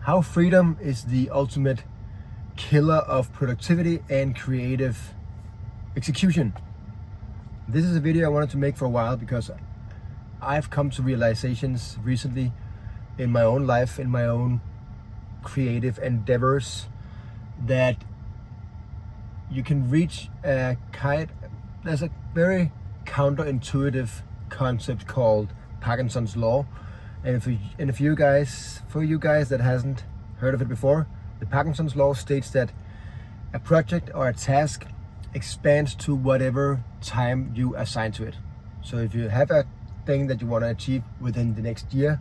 How freedom is the ultimate killer of productivity and creative execution. This is a video I wanted to make for a while because I've come to realizations recently in my own life, in my own creative endeavors, that you can reach there's a very counterintuitive concept called Parkinson's law. And for you guys that hasn't heard of it before, the Parkinson's law states that a project or a task expands to whatever time you assign to it. So if you have a thing that you want to achieve within the next year,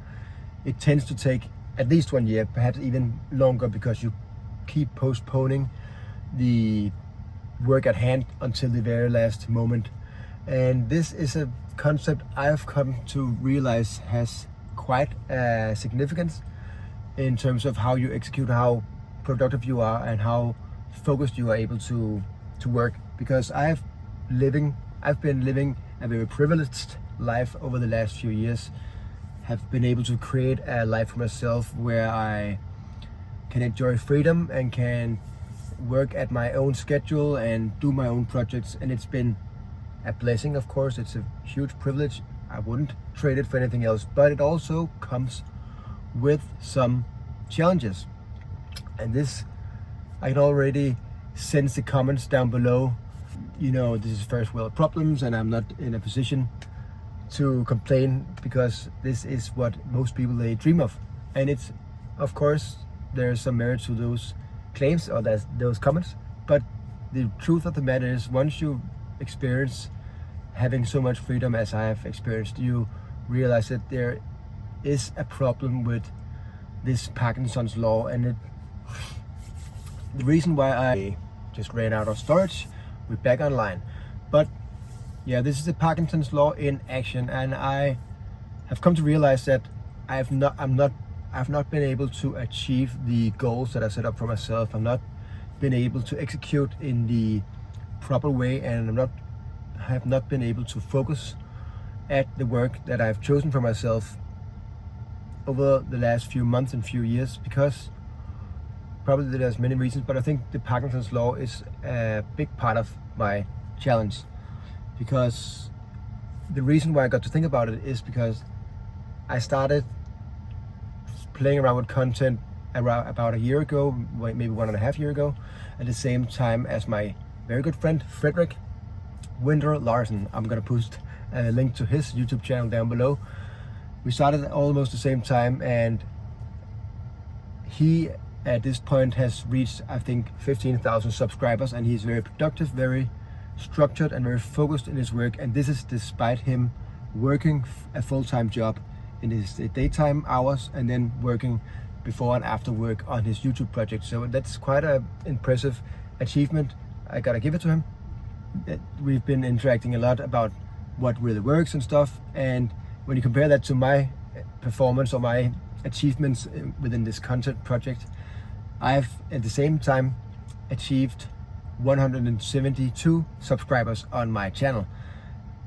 it tends to take at least 1 year, perhaps even longer, because you keep postponing the work at hand until the very last moment. And this is a concept I've come to realize has quite a significance in terms of how you execute, how productive you are, and how focused you are able to work. Because I've been living a very privileged life over the last few years, have been able to create a life for myself where I can enjoy freedom and can work at my own schedule and do my own projects, and it's been a blessing. Of course, it's a huge privilege. I wouldn't trade it for anything else, but it also comes with some challenges. And this, I can already sense the comments down below. This is first world problems, and I'm not in a position to complain because this is what most people, they dream of. And it's, of course, there's some merit to those claims or those comments, but the truth of the matter is, once you experience having so much freedom as I have experienced, you realize that there is a problem with this Parkinson's law. And the reason why I just ran out of storage, we're back online. But yeah, this is the Parkinson's law in action, and I have come to realize that I've not been able to achieve the goals that I set up for myself. I've not been able to execute in the proper way, and I have not been able to focus at the work that I've chosen for myself over the last few months and few years, because probably there's many reasons, but I think the Parkinson's law is a big part of my challenge. Because the reason why I got to think about it is because I started playing around with content around about a year ago, maybe 1.5 years ago, at the same time as my very good friend Frederick Winter Larsen. I'm gonna post a link to his YouTube channel down below. We started at almost the same time, and he at this point has reached, I think, 15,000 subscribers, and he's very productive, very structured, and very focused in his work. And this is despite him working a full-time job in his daytime hours and then working before and after work on his YouTube project. So that's quite an impressive achievement. I gotta give it to him. We've been interacting a lot about what really works and stuff, and when you compare that to my performance or my achievements within this content project, I've at the same time achieved 172 subscribers on my channel.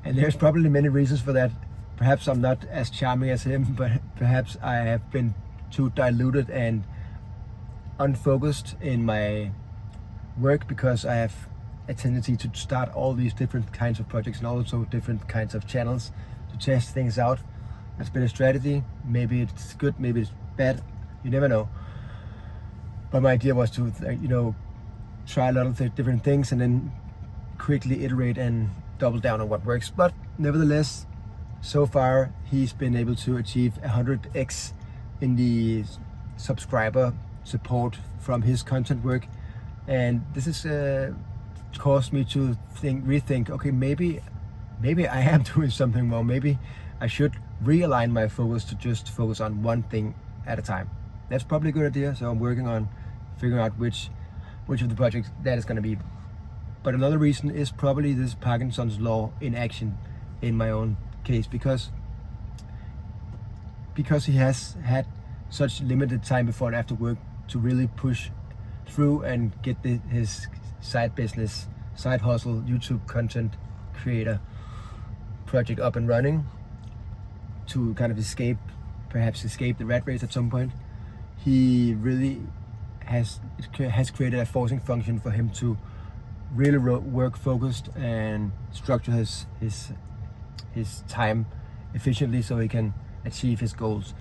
And there's probably many reasons for that. Perhaps I'm not as charming as him, but perhaps I have been too diluted and unfocused in my work, because I have a tendency to start all these different kinds of projects and also different kinds of channels to test things out. That's been a strategy. Maybe it's good, maybe it's bad, you never know. But my idea was to try a lot of different things and then quickly iterate and double down on what works. But nevertheless, so far he's been able to achieve 100x in the subscriber support from his content work, and this has caused me to rethink, okay, maybe I am doing something wrong. Maybe I should realign my focus to just focus on one thing at a time. That's probably a good idea. So I'm working on figuring out which of the projects that is going to be. But another reason is probably this Parkinson's law in action in my own case, because he has had such limited time before and after work to really push through and get his side business, side hustle, YouTube content creator project up and running, to kind of perhaps escape the rat race at some point. he really has created a forcing function for him to really work focused and structure his time efficiently so he can achieve his goals.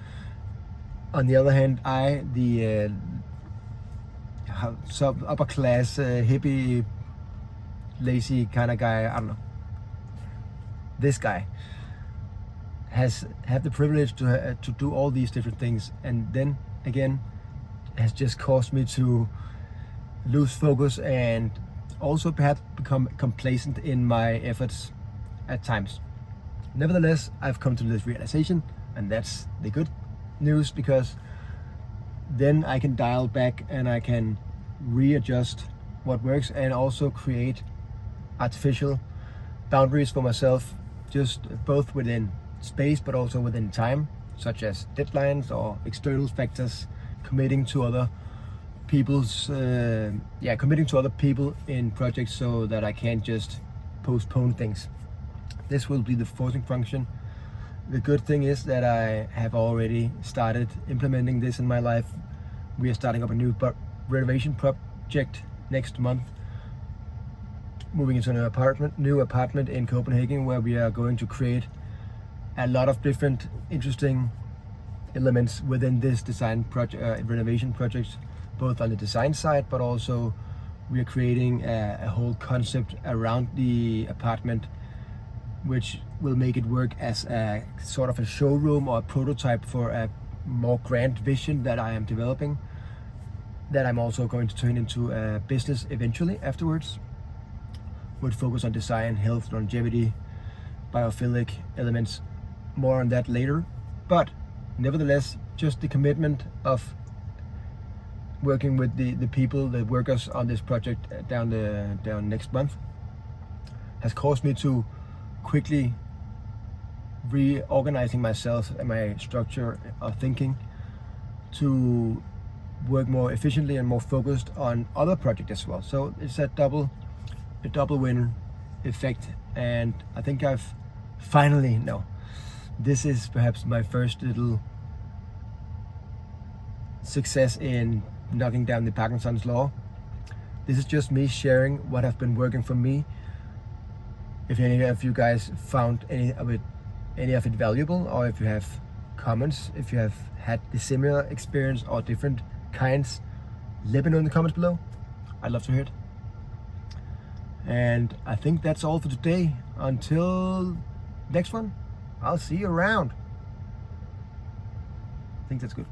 On the other hand, I, the sub upper class hippie lazy kind of guy, I don't know, this guy has had the privilege to do all these different things, and then again has just caused me to lose focus and also perhaps become complacent in my efforts at times. Nevertheless, I've come to this realization, and that's the good news, because then I can dial back and I can readjust what works and also create artificial boundaries for myself, just both within space but also within time, such as deadlines or external factors, committing to other people in projects so that I can't just postpone things. This will be the forcing function. The good thing is that I have already started implementing this in my life. We are starting up a new renovation project next month, moving into a new apartment in Copenhagen, where we are going to create a lot of different interesting elements within this design project, renovation project, both on the design side, but also we are creating a whole concept around the apartment, which will make it work as a sort of a showroom or a prototype for a more grand vision that I am developing, that I'm also going to turn into a business eventually afterwards, would focus on design, health, longevity, biophilic elements. More on that later, but nevertheless, just the commitment of working with the people, the workers on this project down next month, has caused me to quickly reorganizing myself and my structure of thinking to work more efficiently and more focused on other projects as well. So it's a double win effect, and I think I've finally, this is perhaps my first little success in knocking down the Parkinson's law. This is just me sharing what has been working for me. If any of you guys found any of it valuable, or if you have comments, if you have had the similar experience or different kinds, let me know in the comments below. I'd love to hear it. And I think that's all for today. Until next one, I'll see you around. I think that's good.